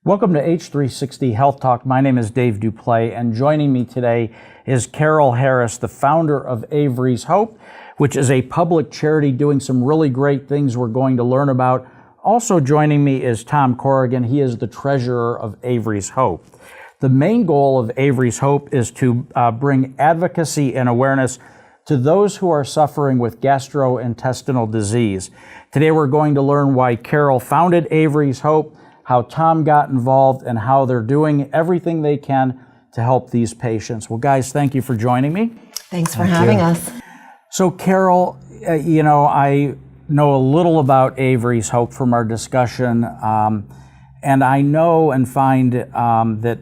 Welcome to H360 HealthTalk. My name is Dave Duplay, and joining me today is Caryl Harris, the founder of Avery's Hope, which is a public charity doing some really great things we're going to learn about. Also joining me is Tom Corrigan. He is the treasurer of Avery's Hope. The main goal of Avery's Hope is to bring advocacy and awareness to those who are suffering with gastrointestinal disease. Today we're going to learn why Caryl founded Avery's Hope, how Tom got involved, and how they're doing everything they can to help these patients. Well, guys, thank you for joining me. Thanks for having us. So, Caryl, I know a little about Avery's Hope from our discussion, and I know and find that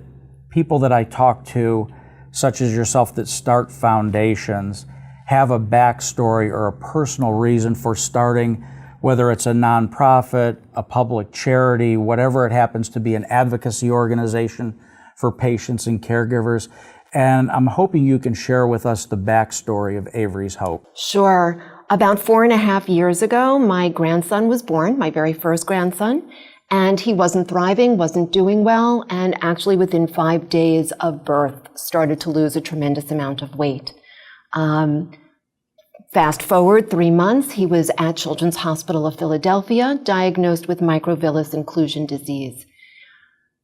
people that I talk to, such as yourself, that start foundations, have a backstory or a personal reason for starting, whether it's a nonprofit, a public charity, whatever it happens to be, an advocacy organization for patients and caregivers. And I'm hoping you can share with us the backstory of Avery's Hope. Sure. About 4.5 years ago, my grandson was born, my very first grandson, and he wasn't thriving, wasn't doing well, and actually within 5 days of birth started to lose a tremendous amount of weight. Fast forward 3 months, he was at Children's Hospital of Philadelphia, diagnosed with microvillus inclusion disease.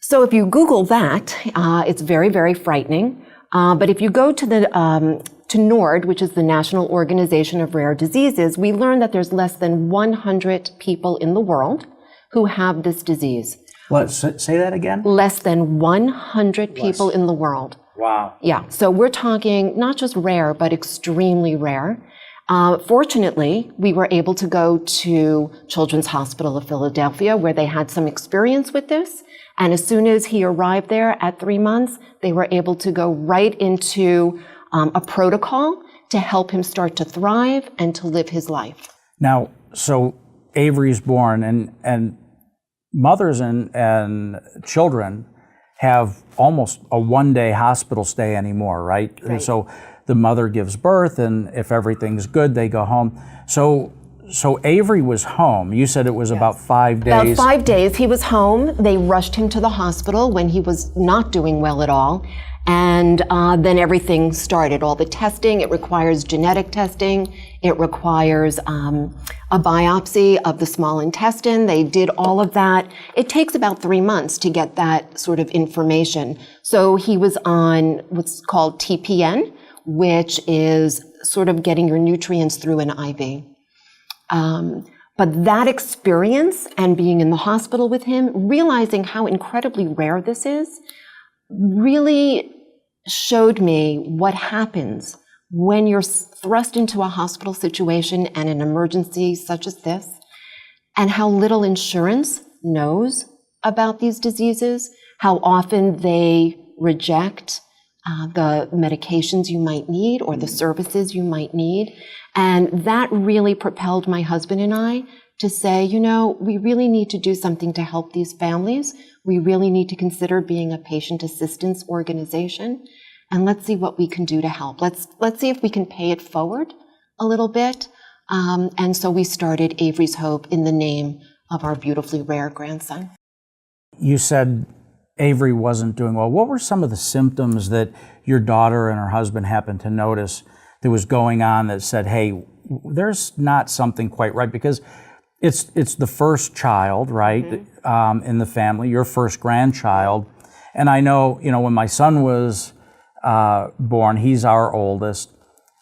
So if you Google that, it's very, very frightening. But if you go to to NORD, which is the National Organization of Rare Diseases, we learn that there's less than 100 people in the world who have this disease. What? Say that again? Less than 100 people in the world. Wow. Yeah. So we're talking not just rare, but extremely rare. Fortunately, we were able to go to Children's Hospital of Philadelphia, where they had some experience with this. And as soon as he arrived there at 3 months, they were able to go right into a protocol to help him start to thrive and to live his life. Now, so Avery's born, and mothers and children have almost a one-day hospital stay anymore, right? Right. So the mother gives birth, and if everything's good, they go home. So Avery was home. You said it was about 5 days. About 5 days. He was home. They rushed him to the hospital when he was not doing well at all. And then everything started. All the testing. It requires genetic testing. It requires a biopsy of the small intestine. They did all of that. It takes about 3 months to get that sort of information. So he was on what's called TPN, which is sort of getting your nutrients through an IV. But that experience and being in the hospital with him, realizing how incredibly rare this is, really showed me what happens when you're thrust into a hospital situation and an emergency such as this, and how little insurance knows about these diseases, how often they reject the medications you might need or the services you might need. And that really propelled my husband and I to say, we really need to do something to help these families. We really need to consider being a patient assistance organization. And let's see what we can do to help. Let's see if we can pay it forward a little bit. And so we started Avery's Hope in the name of our beautifully rare grandson. You said Avery wasn't doing well. What were some of the symptoms that your daughter and her husband happened to notice that was going on that said, hey, there's not something quite right? Because it's the first child, right, in the family, your first grandchild. And I know, when my son was born, he's our oldest.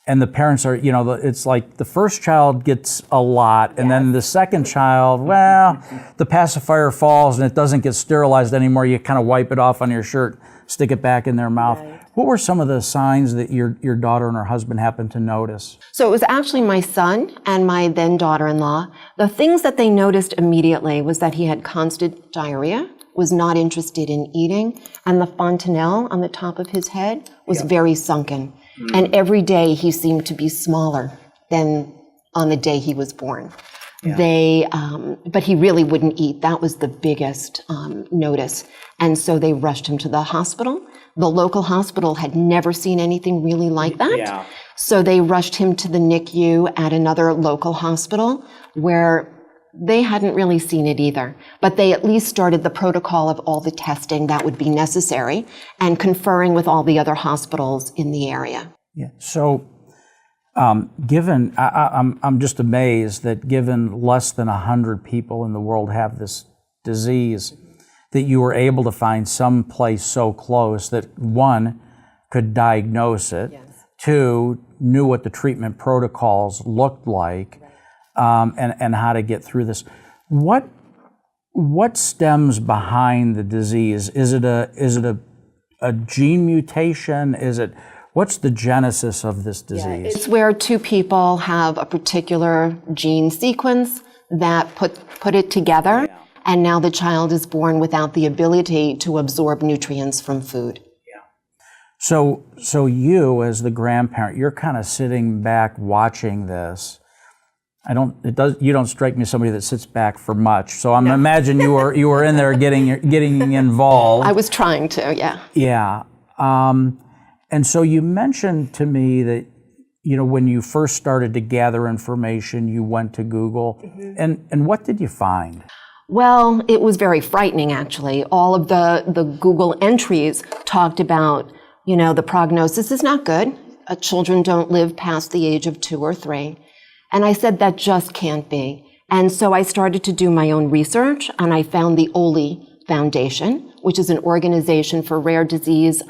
And the parents are, it's like the first child gets a lot, and then the second child, well, the pacifier falls and it doesn't get sterilized anymore. You kind of wipe it off on your shirt, stick it back in their mouth. Right. What were some of the signs that your daughter and her husband happened to notice? So it was actually my son and my then daughter-in-law. The things that they noticed immediately was that he had constant diarrhea, was not interested in eating, and the fontanelle on the top of his head was very sunken. And every day he seemed to be smaller than on the day he was born. Yeah. But he really wouldn't eat. That was the biggest notice. And so they rushed him to the hospital. The local hospital had never seen anything really like that. Yeah. So they rushed him to the NICU at another local hospital where they hadn't really seen it either, but they at least started the protocol of all the testing that would be necessary and conferring with all the other hospitals in the area. Yeah. So, I'm just amazed that given less than 100 people in the world have this disease, that you were able to find some place so close that one could diagnose it, Yes. two knew what the treatment protocols looked like, and how to get through this. What stems behind the disease? Is it a gene mutation? What's the genesis of this disease? It's where two people have a particular gene sequence that put it together, and now the child is born without the ability to absorb nutrients from food. So you, as the grandparent, you're kind of sitting back watching this. You don't strike me as somebody that sits back for much. So I'm imagine you were in there getting involved. I was trying to, yeah. Yeah. And so you mentioned to me that, when you first started to gather information, you went to Google. Mm-hmm. And what did you find? Well, it was very frightening, actually. All of the Google entries talked about, the prognosis is not good. Children don't live past the age of 2 or 3. And I said, that just can't be. And so I started to do my own research, and I found the Oli Foundation, which is an organization for rare disease,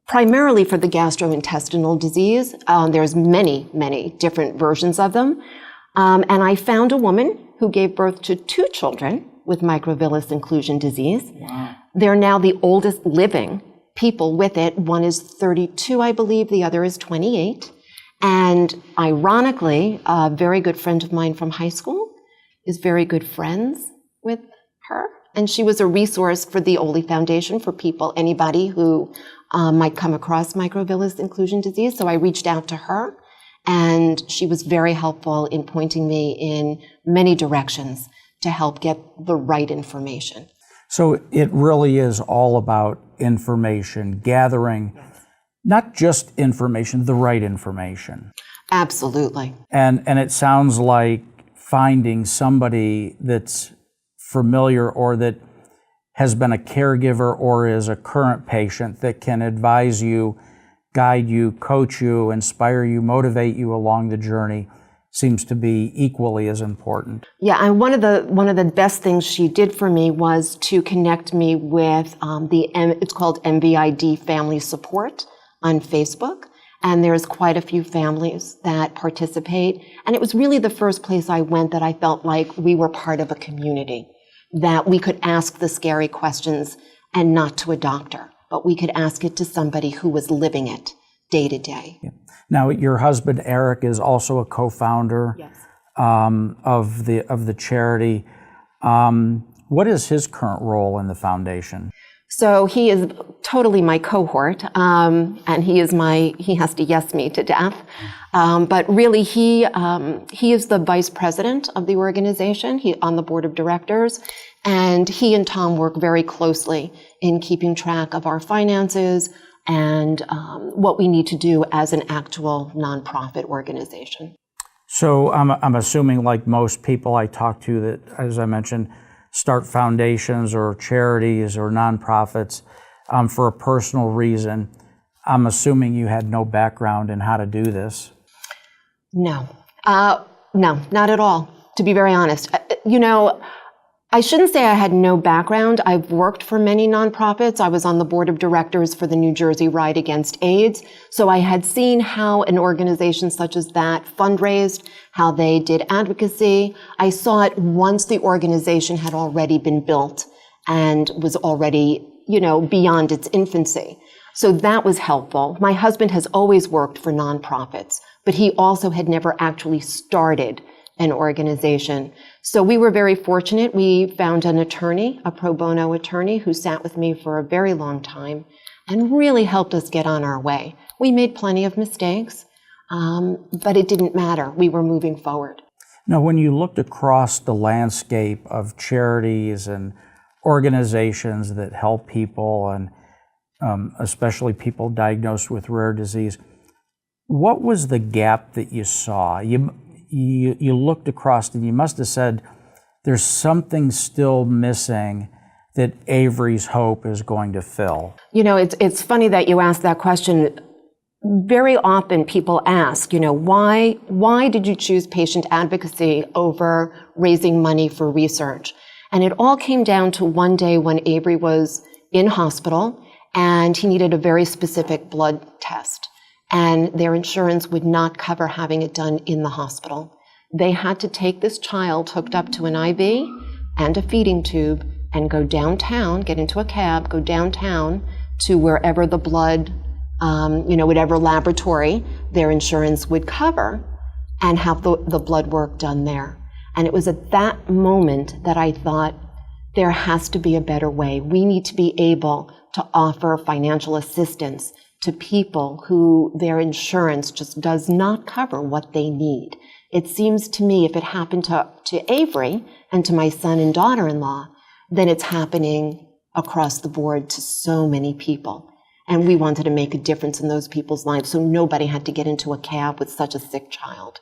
primarily for the gastrointestinal disease. There's many, many different versions of them. And I found a woman who gave birth to 2 children with microvillus inclusion disease. Wow. They're now the oldest living people with it. One is 32, I believe. The other is 28. And ironically, a very good friend of mine from high school is very good friends with her. And she was a resource for the Oli Foundation for people, anybody who might come across microvillus inclusion disease. So I reached out to her, and she was very helpful in pointing me in many directions to help get the right information. So it really is all about information, gathering, not just information, the right information. Absolutely. And it sounds like finding somebody that's familiar or that has been a caregiver or is a current patient that can advise you, guide you, coach you, inspire you, motivate you along the journey seems to be equally as important. Yeah, and one of the best things she did for me was to connect me with it's called MVID Family Support on Facebook, and there's quite a few families that participate, and it was really the first place I went that I felt like we were part of a community, that we could ask the scary questions and not to a doctor, but we could ask it to somebody who was living it day to day. Yeah. Now, your husband Eric is also a co-founder of the charity. What is his current role in the foundation? So he is totally my cohort, and he has to yes me to death. But really, he is the vice president of the organization. He on the board of directors, and he and Tom work very closely in keeping track of our finances and what we need to do as an actual nonprofit organization. So I'm assuming, like most people I talk to, that, as I mentioned, start foundations or charities or nonprofits for a personal reason. I'm assuming you had no background in how to do this. No, not at all, to be very honest. I shouldn't say I had no background. I've worked for many nonprofits. I was on the board of directors for the New Jersey Ride Against AIDS. So I had seen how an organization such as that fundraised, how they did advocacy. I saw it once the organization had already been built and was already, beyond its infancy. So that was helpful. My husband has always worked for nonprofits, but he also had never actually started an organization. So we were very fortunate. We found an attorney, a pro bono attorney, who sat with me for a very long time and really helped us get on our way. We made plenty of mistakes, but it didn't matter. We were moving forward. Now, when you looked across the landscape of charities and organizations that help people, and especially people diagnosed with rare disease, what was the gap that you saw? you looked across and you must have said, there's something still missing that Avery's Hope is going to fill. You know, it's funny that you asked that question. Very often people ask, you know, why did you choose patient advocacy over raising money for research? And it all came down to one day when Avery was in hospital and he needed a very specific blood test. And their insurance would not cover having it done in the hospital. They had to take this child hooked up to an IV and a feeding tube and go downtown, get into a cab, go downtown to wherever the blood, whatever laboratory their insurance would cover, and have the blood work done there. And it was at that moment that I thought, there has to be a better way. We need to be able to offer financial assistance to people who their insurance just does not cover what they need. It seems to me if it happened to Avery and to my son and daughter-in-law, then it's happening across the board to so many people. And we wanted to make a difference in those people's lives so nobody had to get into a cab with such a sick child.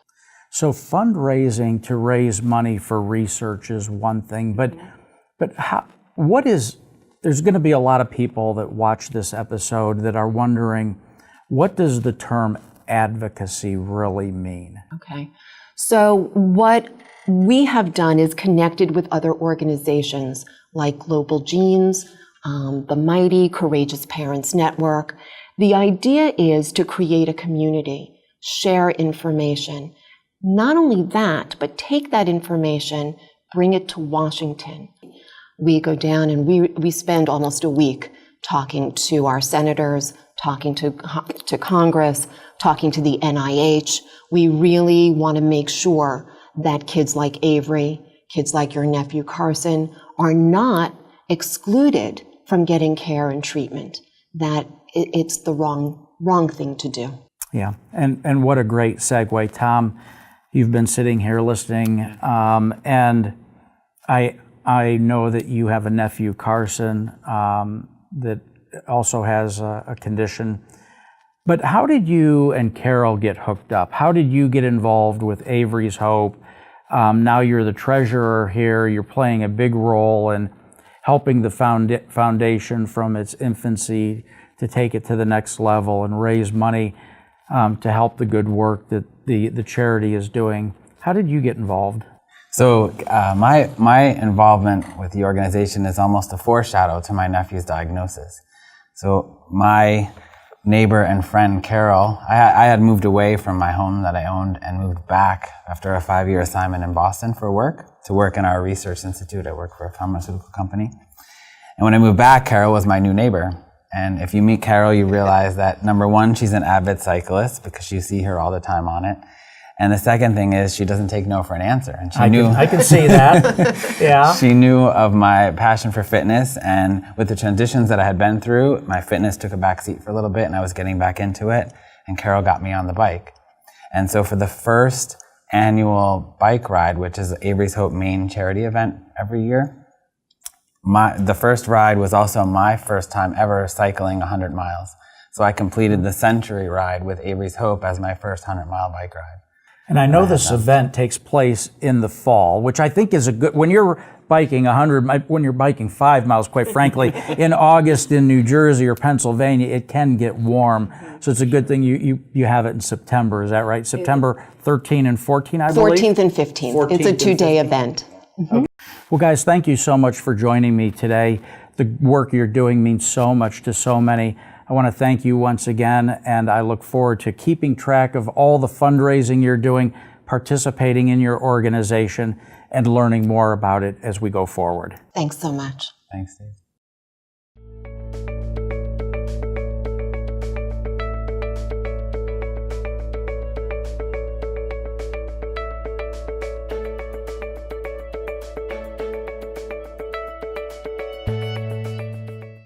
So fundraising to raise money for research is one thing, but there's going to be a lot of people that watch this episode that are wondering, what does the term advocacy really mean? Okay. So what we have done is connected with other organizations like Global Genes, the mighty Courageous Parents Network. The idea is to create a community, share information. Not only that, but take that information, bring it to Washington. We go down and we spend almost a week talking to our senators, talking to Congress, talking to the NIH. We really want to make sure that kids like Avery, kids like your nephew Carson, are not excluded from getting care and treatment, that it's the wrong thing to do. Yeah, and what a great segue, Tom. You've been sitting here listening, and I know that you have a nephew, Carson, that also has a condition. But how did you and Caryl get hooked up? How did you get involved with Avery's Hope? Now you're the treasurer here. You're playing a big role in helping the foundation from its infancy to take it to the next level and raise money to help the good work that the charity is doing. How did you get involved? So my involvement with the organization is almost a foreshadow to my nephew's diagnosis. So my neighbor and friend Caryl, I had moved away from my home that I owned and moved back after a 5-year assignment in Boston to work in our research institute. I work for a pharmaceutical company. And when I moved back, Caryl was my new neighbor. And if you meet Caryl, you realize that, number one, she's an avid cyclist because you see her all the time on it. And the second thing is she doesn't take no for an answer. And she knew I can see that. Yeah. She knew of my passion for fitness, and with the transitions that I had been through, my fitness took a back seat for a little bit and I was getting back into it, and Caryl got me on the bike. And so for the first annual bike ride, which is Avery's Hope main charity event every year, the first ride was also my first time ever cycling 100 miles. So I completed the century ride with Avery's Hope as my first 100-mile bike ride. And I know this event takes place in the fall, which I think is a good, when you're biking 5 miles, quite frankly, in August in New Jersey or Pennsylvania, it can get warm. So it's a good thing you have it in September, is that right? September 13 and 14, I believe? 14th and 15th. It's a 2-day event. Mm-hmm. Okay. Well, guys, thank you so much for joining me today. The work you're doing means so much to so many. I want to thank you once again, and I look forward to keeping track of all the fundraising you're doing, participating in your organization, and learning more about it as we go forward. Thanks so much. Thanks, Steve.